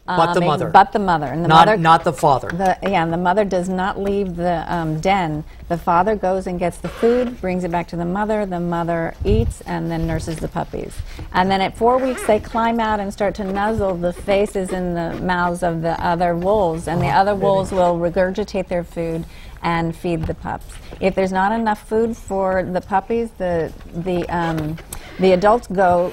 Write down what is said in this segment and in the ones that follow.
But the mother. But the mother. And the not, mother, not the father. And the mother does not leave the den. The father goes and gets the food, brings it back to the mother eats, and then nurses the puppies. And then at 4 weeks, they climb out and start to nuzzle the faces and the mouths of the other wolves, and the other wolves will regurgitate their food and feed the pups. If there's not enough food for the puppies, the adults go.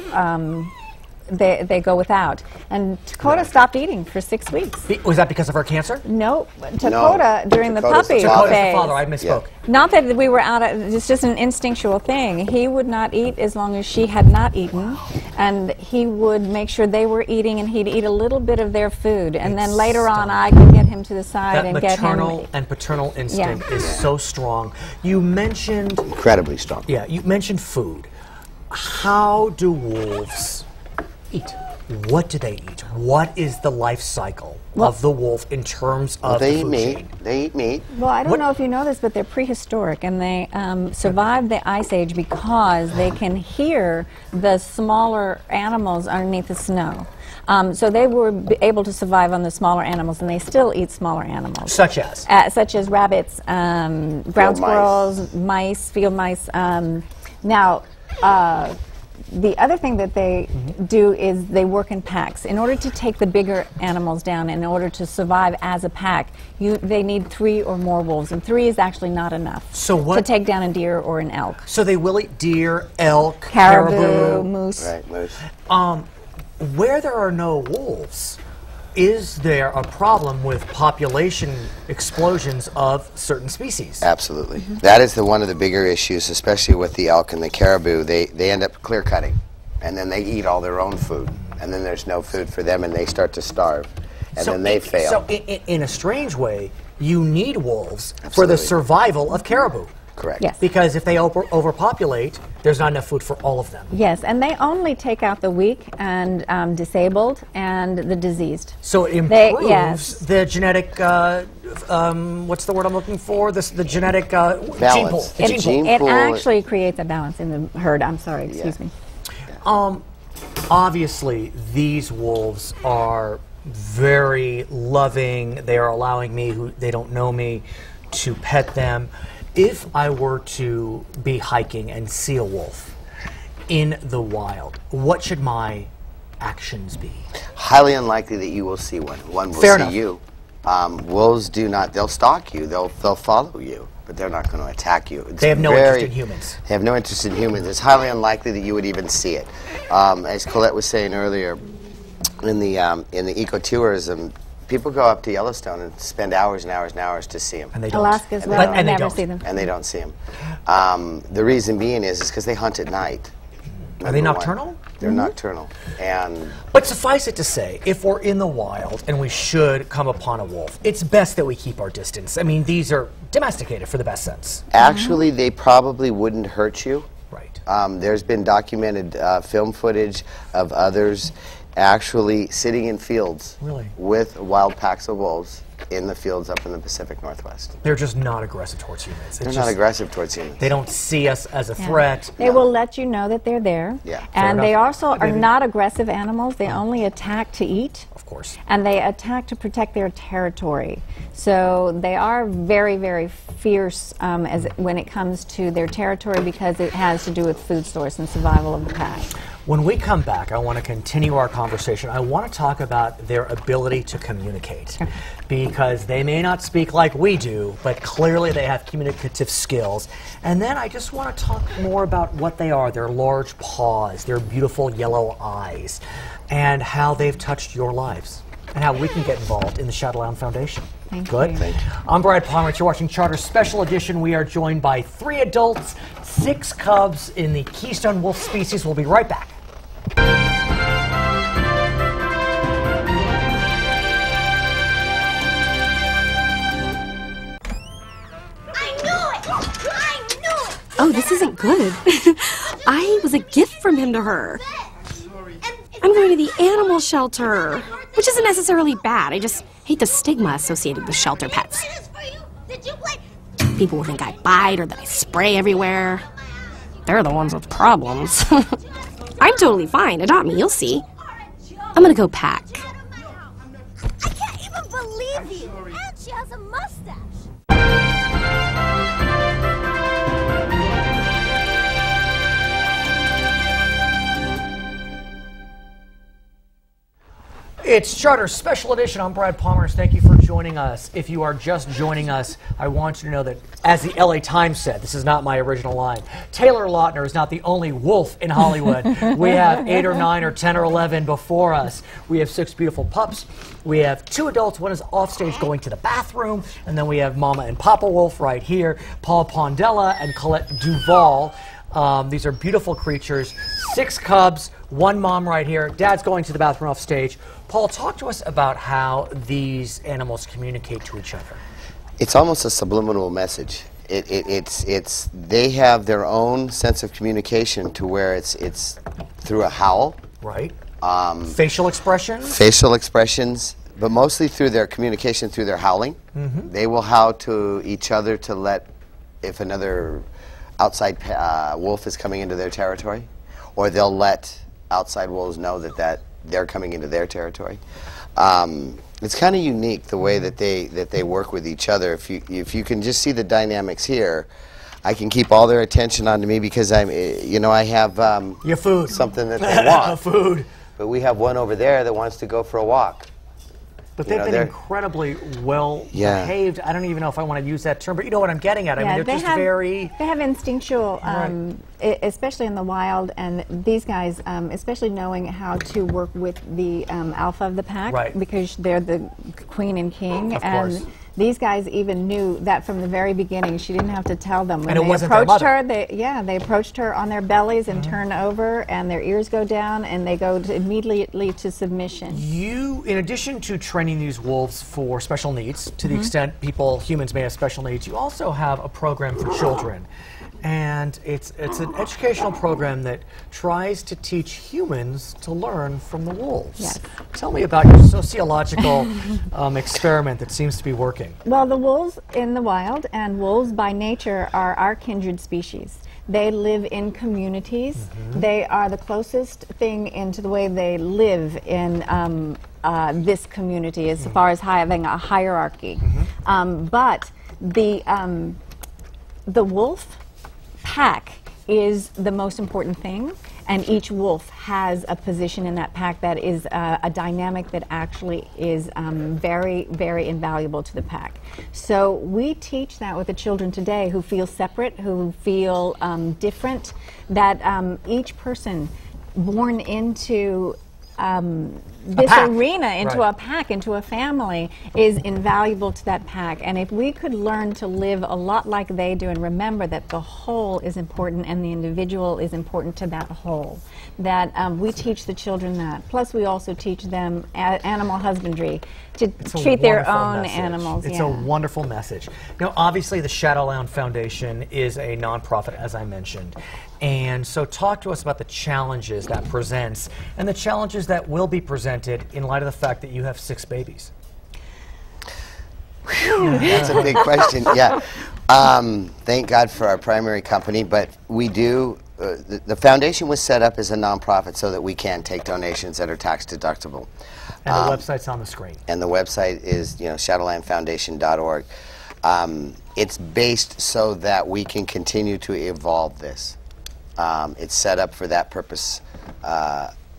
They go without. And Dakota stopped eating for 6 weeks. Was that because of her cancer? No, Dakota during the puppy Dakota's phase. the father. I misspoke. Yeah. Not that we were out. It's just an instinctual thing. He would not eat as long as she had not eaten, and he would make sure they were eating, and he'd eat a little bit of their food, and then later on, I could get him to the side and get him. That maternal and paternal instinct is so strong. You mentioned incredibly strong. Yeah, you mentioned food. How do wolves eat? What do they eat? What is the life cycle of the wolf in terms of they the eat food meat. chain? They eat meat. Well, I don't know if you know this, but they're prehistoric, and they survived the Ice Age because they can hear the smaller animals underneath the snow. So they were able to survive on the smaller animals, and they still eat smaller animals. Such as? Such as rabbits, ground squirrels, mice, field mice. The other thing that they do is they work in packs. In order to take the bigger animals down, in order to survive as a pack, they need 3 or more wolves, and 3 is actually not enough to take down a deer or an elk. So they will eat deer, elk, caribou, moose. Right, moose. Where there are no wolves, is there a problem with population explosions of certain species? Absolutely. That is one of the bigger issues, especially with the elk and the caribou. They end up clear cutting, and then they eat all their own food, and then there's no food for them, and they start to starve, and then they fail. So in a strange way, you need wolves for the survival of caribou. Correct. Yes. Because if they overpopulate, there's not enough food for all of them. Yes, and they only take out the weak and disabled and the diseased. So it improves the genetic, what's the word I'm looking for? The genetic gene pool. It actually creates a balance in the herd. I'm sorry, excuse me. Obviously, these wolves are very loving. They are allowing me, who they don't know me, to pet them. If I were to be hiking and see a wolf in the wild, what should my actions be? Highly unlikely that you will see one. One will see you. Wolves do not. They'll stalk you. They'll follow you, but they're not going to attack you. They have no interest in humans. They have no interest in humans. It's highly unlikely that you would even see it. As Colette was saying earlier, in the ecotourism, people go up to Yellowstone and spend hours and hours and hours to see them. And they don't. Alaska as well, and never see them. And they don't see them. The reason being is because they hunt at night. Are they nocturnal? They're nocturnal. But suffice it to say, if we're in the wild and we should come upon a wolf, it's best that we keep our distance. I mean, these are domesticated for the best sense. Actually, they probably wouldn't hurt you. Right. There's been documented film footage of others actually sitting in fields with wild packs of wolves in the fields up in the Pacific Northwest. They're just not aggressive towards humans. They're not aggressive towards humans. They don't see us as a threat. They will let you know that they're there. Yeah. And they also are not aggressive animals. They only attack to eat. Of course. And they attack to protect their territory. So they are very, very fierce when it comes to their territory, because it has to do with food source and survival of the pack. When we come back, I want to continue our conversation. I want to talk about their ability to communicate, because they may not speak like we do, but clearly they have communicative skills. And then I just want to talk more about what they are, their large paws, their beautiful yellow eyes, and how they've touched your lives, and how we can get involved in the Shadowland Foundation. Good. Thank you. I'm Brad Palmer. You're watching Charter Special Edition. We are joined by 3 adults, 6 cubs in the Keystone wolf species. We'll be right back. Oh, this isn't good. I was a gift from him to her. I'm going to the animal shelter, which isn't necessarily bad. I just hate the stigma associated with shelter pets. People will think I bite or that I spray everywhere. They're the ones with problems. I'm totally fine. Adopt me, you'll see. I'm gonna go pack. love you. And she has a mustache. It's Charter Special Edition. I'm Brad Palmers. Thank you for joining us. If you are just joining us, I want you to know that, as the LA Times said, this is not my original line, Taylor Lautner is not the only wolf in Hollywood. We have 8 or 9 or 10 or 11 before us. We have 6 beautiful pups. We have 2 adults. One is off stage going to the bathroom. And then we have Mama and Papa Wolf right here, Paul Pondella and Colette Duvall. These are beautiful creatures. 6 cubs, 1 mom right here. Dad's going to the bathroom off stage. Paul, talk to us about how these animals communicate to each other. It's almost a subliminal message. They have their own sense of communication to where it's through a howl. Right. Facial expressions. Facial expressions, but mostly through their communication, through their howling. Mm-hmm. They will howl to each other to let, if another outside wolf is coming into their territory, or they'll let outside wolves know that they're coming into their territory. It's kind of unique the way that they work with each other. If you can just see the dynamics here, I can keep all their attention onto me because I have your food, something that they want. Food. But we have one over there that wants to go for a walk. But they've been incredibly well behaved. I don't even know if I want to use that term, but you know what I'm getting at. I mean, they're just very... They have instinctual, especially in the wild, and these guys, especially knowing how to work with the alpha of the pack, because they're the queen and king. Of course. These guys even knew that from the very beginning. She didn't have to tell them. When and it they wasn't approached their mother. her, they approached her on their bellies and turn over, and their ears go down, and they go immediately to submission. You, in addition to training these wolves for special needs, to the extent humans may have special needs, you also have a program for children. And it's an educational program that tries to teach humans to learn from the wolves. Yes. Tell me about your sociological experiment that seems to be working. Well, the wolves in the wild, and wolves by nature, are our kindred species. They live in communities. They are the closest thing into the way they live in this community as far as having a hierarchy. But the wolf pack is the most important thing, and each wolf has a position in that pack that is a dynamic that actually is very, very invaluable to the pack. So we teach that with the children today who feel separate, who feel different, that each person born into this arena, into a pack, into a family, is invaluable to that pack. And if we could learn to live a lot like they do and remember that the whole is important and the individual is important to that whole, that we teach the children that. Plus we also teach them animal husbandry, to treat their own animals. It's a wonderful message. Now, obviously, the Shadowland Foundation is a nonprofit, as I mentioned. And so talk to us about the challenges that presents and the challenges that will be presented in light of the fact that you have 6 babies. That's a big question, yeah. Thank God for our primary company, but we do, the foundation was set up as a nonprofit so that we can take donations that are tax deductible. And the website's on the screen. And the website is, shadowlandfoundation.org. It's based so that we can continue to evolve this. It's set up for that purpose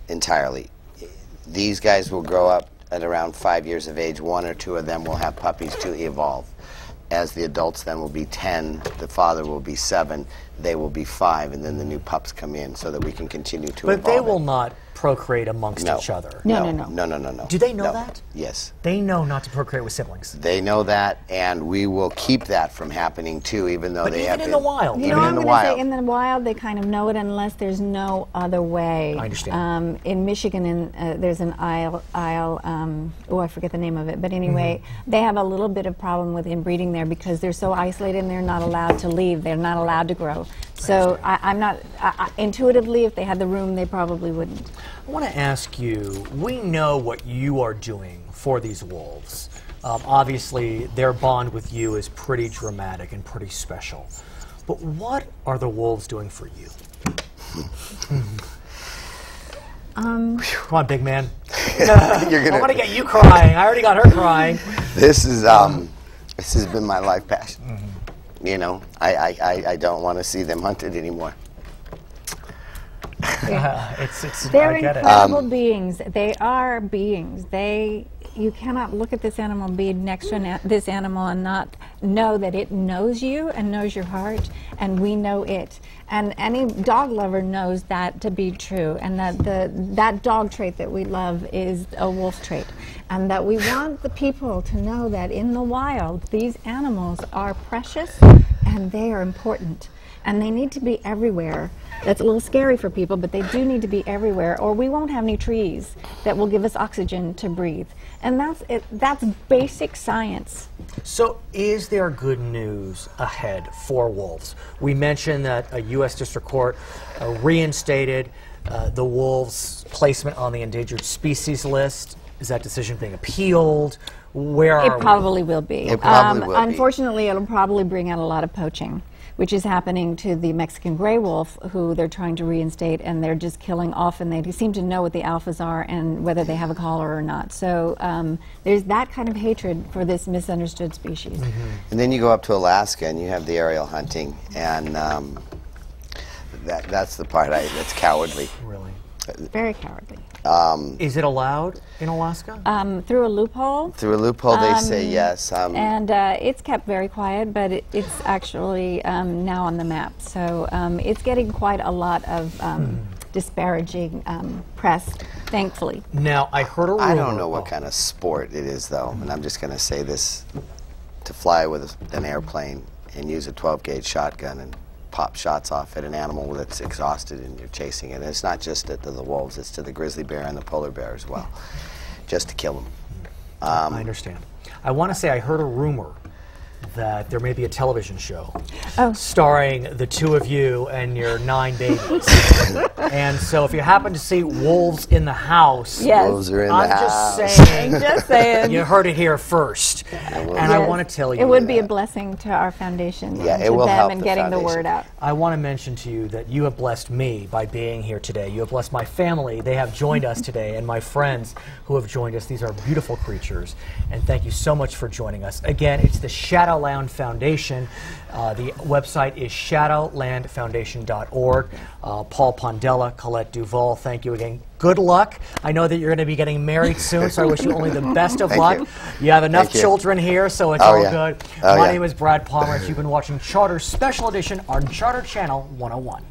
entirely. These guys will grow up at around 5 years of age. 1 or 2 of them will have puppies to evolve. As the adults then will be 10, the father will be 7, they will be 5, and then the new pups come in so that we can continue to evolve. But they will not procreate amongst each other. No. Do they know that? Yes. They know not to procreate with siblings. They know that, and we will keep that from happening too, even though they have been. But even in the wild. You know, I'm going to say in the wild, they kind of know it unless there's no other way. I understand. In Michigan, there's an isle, I forget the name of it, but anyway, they have a little bit of problem with inbreeding there because they're so isolated and they're not allowed to leave. They're not allowed to grow. So I'm not, intuitively, if they had the room, they probably wouldn't. I want to ask you, we know what you are doing for these wolves. Obviously, their bond with you is pretty dramatic and pretty special. But what are the wolves doing for you? Come on, big man. I want to get you crying. I already got her crying. This is this has been my life passion. You know, I don't want to see them hunted anymore. They're I get it. incredible beings. They are beings. You cannot look at this animal, be next to this animal, and not know that it knows you and knows your heart, and we know it. And any dog lover knows that to be true, and that that dog trait that we love is a wolf trait, and that we want the people to know that in the wild, these animals are precious and they are important, and they need to be everywhere. That's a little scary for people, but they do need to be everywhere, or we won't have any trees that will give us oxygen to breathe. And that's it. That's basic science. So is there good news ahead for wolves? We mentioned that a U.S. District Court reinstated the wolves' placement on the endangered species list. Is that decision being appealed? Where are we? It probably will be. It probably will be. Unfortunately, it'll probably bring out a lot of poaching, which is happening to the Mexican gray wolf, who they're trying to reinstate, and they're just killing off, and they seem to know what the alphas are and whether they have a collar or not. So there's that kind of hatred for this misunderstood species. And then you go up to Alaska and you have the aerial hunting, and that's the part that's cowardly. Really? Very cowardly. Is it allowed in Alaska? Through a loophole. Through a loophole, they say yes. And it's kept very quiet, but it's actually now on the map. So it's getting quite a lot of disparaging press, thankfully. Now, I heard a rumor. I don't know what kind of sport it is, though, and I'm just going to say this: to fly with an airplane and use a 12-gauge shotgun and pop shots off at an animal that's exhausted and you're chasing it. And it's not just to the wolves, it's to the grizzly bear and the polar bear as well, just to kill them. I understand. I want to say I heard a rumor that there may be a television show starring the two of you and your 9 babies. And so if you happen to see wolves in the house, Wolves are in the house. Just saying. You heard it here first. And I want to tell you it would be a blessing to our foundation, Yeah, and it to will them help and the getting the foundation. word out. I want to mention to you that you have blessed me by being here today. You have blessed my family. They have joined us today, and my friends who have joined us. These are beautiful creatures. And thank you so much for joining us. Again, it's the Shadowland Foundation. The website is shadowlandfoundation.org. Paul Pondella, Colette Duval, thank you again. Good luck. I know that you're going to be getting married soon, so I wish you only the best of Thank luck. you. You have enough Thank you. children here, so it's Oh, all yeah. good. Oh, My yeah. name is Brad Palmer, and you've been watching Charter Special Edition on Charter Channel 101.